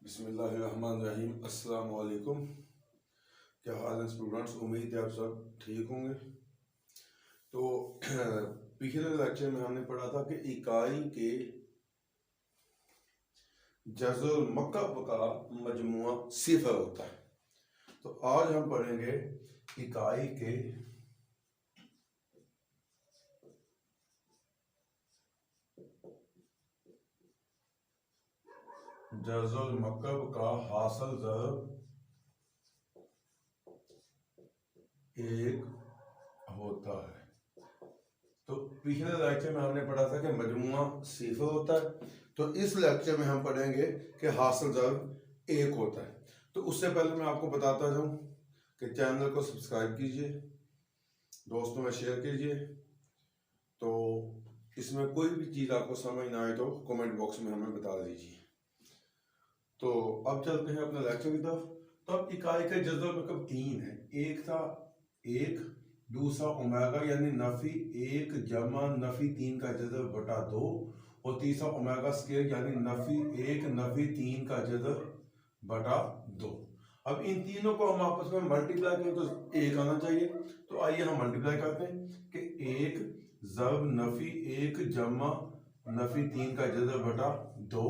बिस्मिल्लाहिर्रहमानिर्रहीम। अस्सलाम वालेकुम। क्या हाल है स्टूडेंट्स? उम्मीद है आप सब ठीक होंगे। तो पिछले लेक्चर में हमने पढ़ा था कि इकाई के जज़ुल मकब का मजमुआ सिफर होता है। तो आज हम पढ़ेंगे इकाई के जज़ुल मकब का हासिल ज़रब एक होता है। तो पिछले लेक्चर में हमने पढ़ा था कि मजमुआ सिफर होता है। तो इस लेक्चर में हम पढ़ेंगे कि हासिल ज़रब एक होता है। तो उससे पहले मैं आपको बताता जाऊं कि चैनल को सब्सक्राइब कीजिए, दोस्तों में शेयर कीजिए। तो इसमें कोई भी चीज़ आपको समझ ना आए तो कमेंट बॉक्स में हमें बता दीजिए। तो अब चलते हैं अपने लेक्चर की तरफ। तो अब इकाई का जज़र मतलब तीन है। एक था एक, दूसरा ओमेगा यानी नफी एक जमा नफी तीन का जज़र बटा दो, और तीसरा ओमेगा स्क्वायर यानी नफी एक नफी तीन का जज़र बटा दो। अब इन तीनों को हम आपस में मल्टीप्लाई करें तो एक आना चाहिए। तो आइए हम मल्टीप्लाई करते हैं कि एक जब नफी एक जमा नफी तीन का जज़र बटा दो,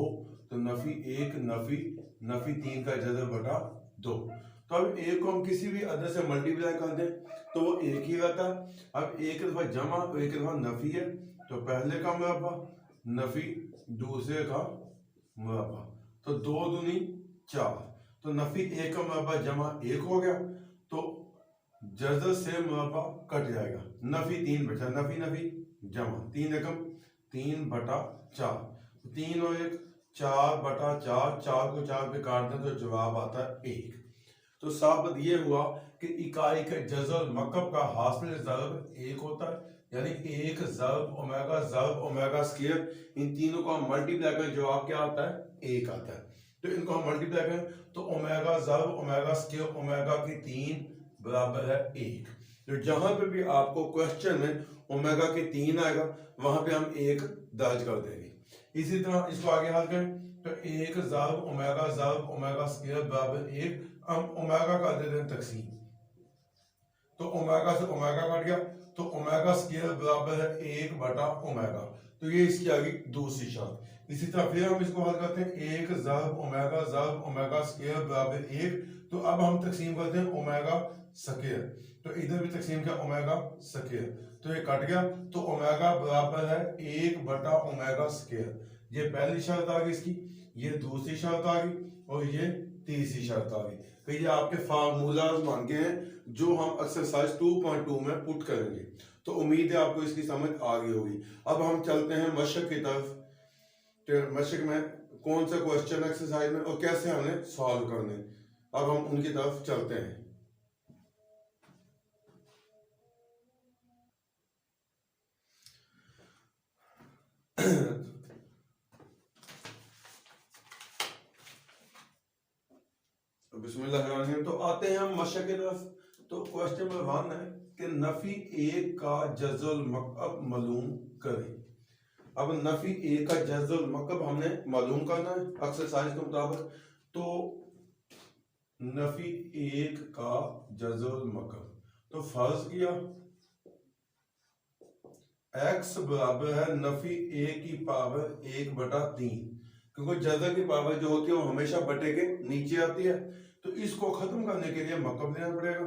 तो नफी एक नफी नफी तीन का जज़र बटा दो। तो अब एक को हम किसी भी अदद से मल्टीप्लाई कर दें तो वो एक ही रहता है। अब एक दफा जमा तो एक दफा नफी है, तो पहले का मुरब्बा नफी दूसरे का मुरब्बा, तो दो दूनी चार। तो नफी एक का मुरब्बा जमा एक हो गया, तो जज़र से मुरब्बा कट जाएगा। नफी तीन बचा, नफी नफी जमा तीन एकम तीन बटा चार, तीन और एक चार बटा चार, चार को चार पे काट दें तो जवाब आता है एक। तो साबित ये हुआ कि इकाई के जज़र मकब का हासिल ज़रब एक होता है, यानी एक ज़रब ओमेगा स्क्वायर, इन तीनों को हम मल्टीप्लाई करें जवाब क्या आता है? एक आता है। तो इनको हम मल्टीप्लाई करें तो ओमेगा ज़रब ओमेगा स्क्वायर ओमेगा की तीन बराबर है एक। तो जहां पे भी आपको क्वेश्चन में ओमेगा के तीन आएगा वहां पे हम एक दर्ज कर देंगे। इसी तरह इसको आगे हल करें तो एक ज़रब ओमेगा स्क्वायर बराबर एक। हम ओमेगा का दे दें तकसीम, तो ओमेगा से ओमेगा कट गया, तो ओमेगा स्क्वायर बराबर है एक बटा ओमेगा। तो ये इसकी आ गई दूसरी शर्त। इसी तरह फिर हम इसको हल करते हैं, एक ज़रब ओमेगा स्क्वायर बराबर एक। तो अब हम तकसीम करते हैं ओमेगा स्क्वायर, तो इधर भी तकसीम किया ओमेगा स्क्वायर, तो ये कट गया, तो ओमेगा बराबर है एक बटा ओमेगा स्क्वायर। ये पहली शर्त आ गई इसकी, ये दूसरी शर्त आ गई, और ये तीसरी शर्त आ गई। तो ये आपके फार्मूलाज मान के हैं जो हम एक्सरसाइज 2.2 में पुट करेंगे। तो उम्मीद है आपको इसकी समझ आ गई होगी। अब हम चलते हैं मशक की तरफ। तो मशक में कौन सा क्वेश्चन एक्सरसाइज में और कैसे हमें सॉल्व करने, अब हम उनकी तरफ चलते हैं। बिस्मिल्लाहिर्रहमानिर्रहीम। तो आते हैं हम मशक की तरफ। तो क्वेश्चन नंबर 1 है कि नफी एक का जज़ुल मकब मालूम करें। अब नफी एक का जज़ुल मकब हमने मालूम करना है एक्सरसाइज के मुताबिक। तो नफी एक का जज़ुल मकब, तो फर्ज किया x बराबर है नफी एक की पावर एक बटा तीन, क्योंकि जज़र की पावर जो होती है वो हमेशा बटे के नीचे आती है। तो इसको खत्म करने के लिए मकब लेना पड़ेगा।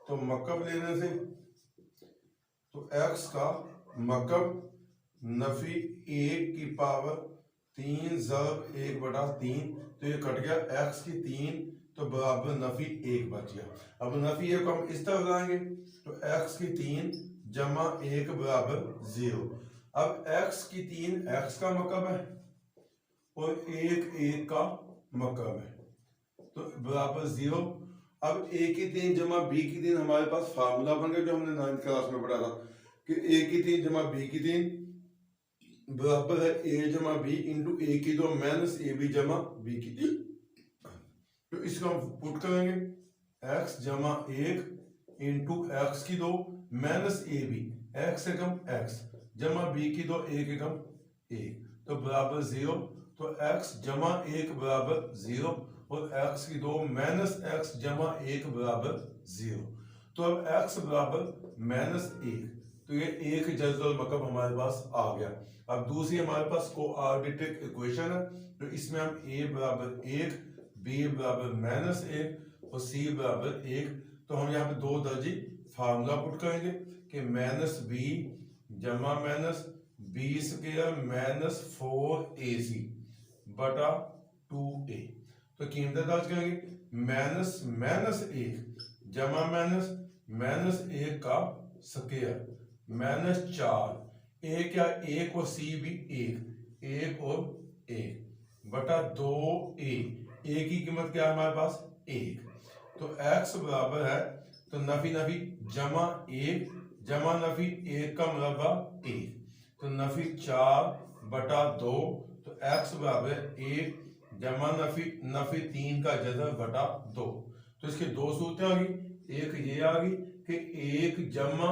तो मकब लेने से तो x का मकब नफी एक की पावर तीन ज़रब एक बटा तीन, तो ये कट गया x की तीन, तो बराबर नफी एक बच गया। अब नफी एक को हम इस तरफ लाएंगे तो x की तीन जमा एक बराबर 0। अब x की तीन x का मकब है और एक एक का मकब है, तो बराबर 0। अब a की तीन जमा b की तीन हमारे पास फार्मूला बन गया जो हमने 9th क्लास में पढ़ा था कि a की तीन जमा b की तीन बराबर है a जमा b इंटू a की दो माइनस ए बी जमा b की तीन। तो इसको हम पुट करेंगे x जमा एक इंटू एक्स की दो minus A B x Ekam x जमा b की दो एक एकम एक, तो बराबर 0। तो x जमा 1 बराबर 0 और x की 2 माइनस x जमा 1 बराबर 0। तो अब x बराबर माइनस 1, तो ये एक जज़ल मकब हमारे पास आ गया। अब दूसरी हमारे पास कोऑर्डिनेट इक्वेशन है, तो इसमें हम a बराबर 1, b बराबर माइनस 1 और c बराबर 1, तो हम यहाँ पे दो दर्जी फार्मूला पुट करेंगे कि माइनस b जमा minus b square minus 4ac बटा 2a। तो कीमतें दर्ज करेंगे माइनस माइनस 1 जमा माइनस माइनस 1 का स्क्वायर माइनस 4, a क्या 1 और c भी 1 और 1 बटा 2a। a की कीमत क्या है हमारे पास 1, तो x बराबर है, तो नफी नफी जमा 1 जमा नफी 1 का मुरब्बा 1, तो नफी 4 बटा 2, तो x बराबर 1 जमा नफी नफी 3 का जज़र बटा 2। तो इसकी दो सूरतें आ गई, एक ये आ गई कि 1 जमा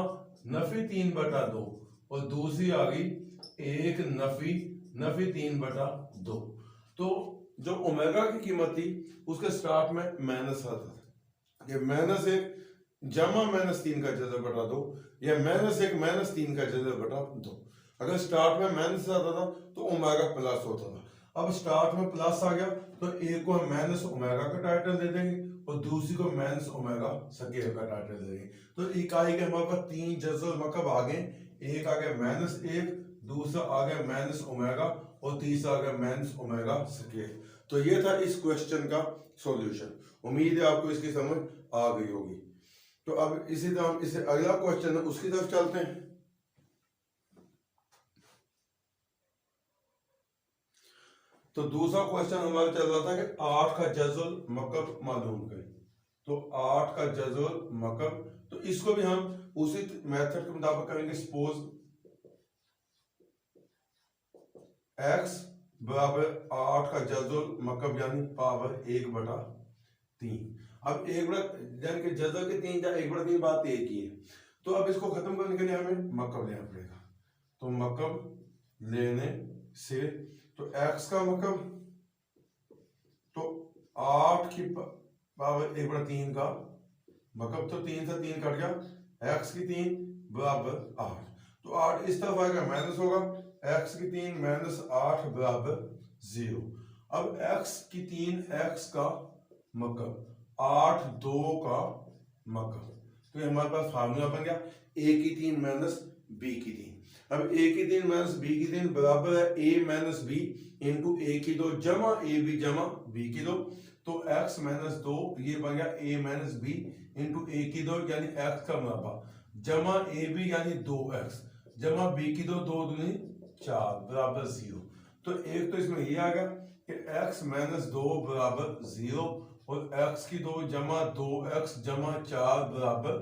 नफी 3 बटा 2 और दूसरी आ गई 1 नफी नफी 3 बटा 2। तो जो ओमेगा की कीमत थी उसके स्टार्ट में माइनस आता था, ये माइनस 1 जमा माइनस 3 का जज़र बटा 2 या माइनस 1 माइनस 3 का जज़र बटा 2। अगर स्टार्ट में माइनस आता था तो ओमेगा प्लस होता था। अब स्टार्ट में प्लस आ गया तो एक को हम माइनस ओमेगा का टाइटल दे देंगे और दूसरी को माइनस ओमेगा स्क्वायर का टाइटल दे देंगे। तो इकाई के हमारे पास तीन जज़ल मकब आ गए, एक आ गया माइनस 1, दूसरा आ गया माइनस ओमेगा और तीसरा आ गया माइनस ओमेगा स्क्वायर। तो ये था इस क्वेश्चन का सॉल्यूशन। उम्मीद है आपको इसकी समझ आ गई होगी। तो अब इसी तरह हम इसे अगला क्वेश्चन है उसकी तरफ चलते हैं। तो दूसरा क्वेश्चन हमारा चल रहा था कि 8 का जज़ल मकब मालूम करें। तो 8 का जज़ल मकब, तो इसको भी हम उसी मेथड के मुताबिक करेंगे। सपोज x बराबर 8 का जज़ल मकब यानी पावर 1 बटा 3। अब 1 बटा यानी कि जज़ल के 3 या 1 बटा 3 बात एक ही है। तो अब इसको खत्म करने के लिए हमें मकब लेना पड़ेगा। तो मकब लेने से तो x का मकब तो 8 की पावर 1 बटा 3 का मकब, तो 3 से 3 कट गया, x की 3 बराबर 8। तो 8 इस तरफ आएगा माइनस होगा, x की 3 माइनस 8 बराबर 0। अब x की 3 x का मकब 8 2 का मकब, तो ये हमारे पास फार्मूला बन गया a की 3 माइनस b की 3। अब a की 3 माइनस b की 3 बराबर है a minus b into a की 2 जमा a b जमा b की 2। तो x माइनस 2 ये बन गया a minus b into a की 2 यानी x का मुरब्बा जमा a b यानी 2x जमा b की 2 2 दूनी 4 बराबर 0। तो एक तो इसमें ये आ गया कि x माइनस 2 बराबर 0 और x की 2 जमा 2x जमा 4 बराबर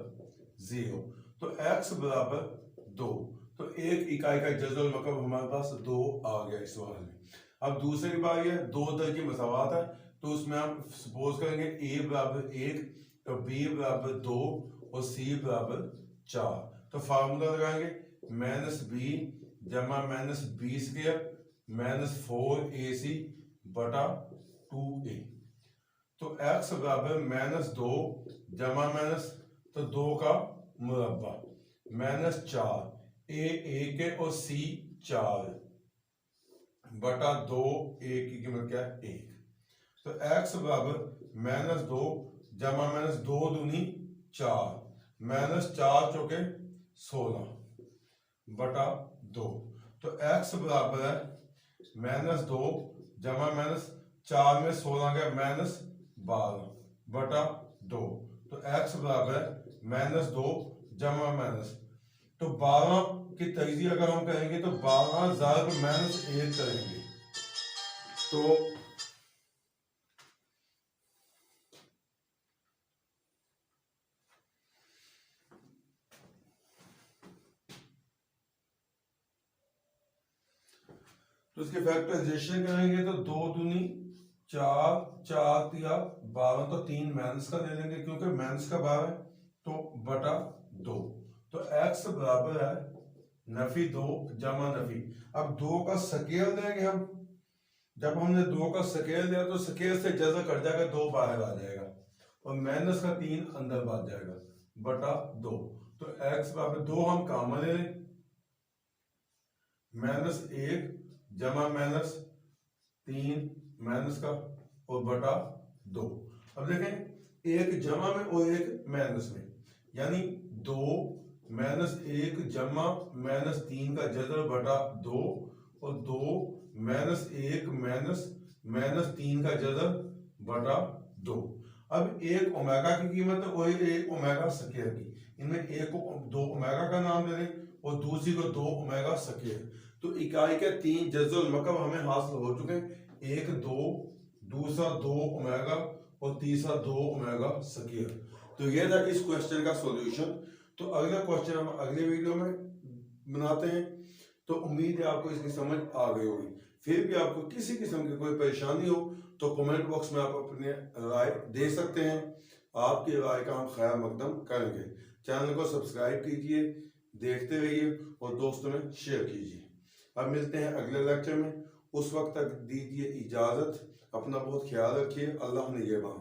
0। तो x बराबर 2। तो एक इकाई का जज़ल मकब हमारे पास 2 आ गया इस सवाल में। अब दूसरे की बात है, दो दर की मसावत है, तो उसमें हम सपोज करेंगे a बराबर 1, तो b बराबर 2 और c बराबर 4। तो फार्मूला लगाएंगे माइनस b जमा minus b square minus 4ac बटा 2a। तो x बराबर माइनस 2 जमा माइनस तो 2 का मुरब्बा माइनस 4, a 1 है और c 4 बटा 2, a की कीमत क्या है 1। तो x बराबर माइनस 2 जमा माइनस 2 दूनी 4 माइनस 4 चौके 16 बटा 2। तो x बराबर है माइनस 2 जमा माइनस 4 में 16 गया माइनस 12 बटा 2। तो x बराबर है माइनस 2 जमा माइनस, तो 12 की तजज़िया अगर हम करेंगे तो 12 ज़ारब माइनस 1 करेंगे तो इसके फैक्टराइजेशन करेंगे तो 2 दूनी 4 4 तिया 12, तो 3 माइनस का ले लेंगे क्योंकि माइनस का 12 है, तो बटा 2। तो x बराबर है नफी 2 जमा नफी, अब 2 का स्क्वायर लेंगे हम, जब हमने 2 का स्केल दिया तो स्केल से जजा कट जाएगा, 2 बाहर आ जाएगा और माइनस का 3 अंदर भाग जाएगा बटा 2। तो x बराबर 2 हम कॉमन ले लें, -1 जमा -3 माइनस का और बटा 2। अब देखें एक जमा में और एक माइनस में, यानी 2 -1 जमा -3 का जजर बटा 2 और 2 -1 -3 का जजर बटा 2। अब एक ओमेगा की कीमत है और एक ओमेगा स्क्वायर की, इनमें एक को 2 ओमेगा का नाम ले लें और दूसरी को 2 ओमेगा स्क्वायर। तो इकाई के 3 जजुल मकब हमें हासिल हो चुके हैं, एक 2, दूसरा 2 ओमेगा और तीसरा 2 ओमेगा स्क्वायर। तो ये था इस क्वेश्चन का सॉल्यूशन। तो अगला क्वेश्चन हम अगले वीडियो में बनाते हैं। तो उम्मीद है आपको इसकी समझ आ गई होगी। फिर भी आपको किसी किस्म की कोई परेशानी हो तो कमेंट बॉक्स में आप अपने राय दे सकते हैं, आपकी राय का हम खैर मकदम करेंगे। चैनल को सब्सक्राइब कीजिए, देखते रहिए और दोस्तों में शेयर कीजिए। अब मिलते हैं अगले लेक्चर में, उस वक्त तक दीजिए इजाज़त, अपना बहुत ख्याल रखिए। अल्लाह निगहबान।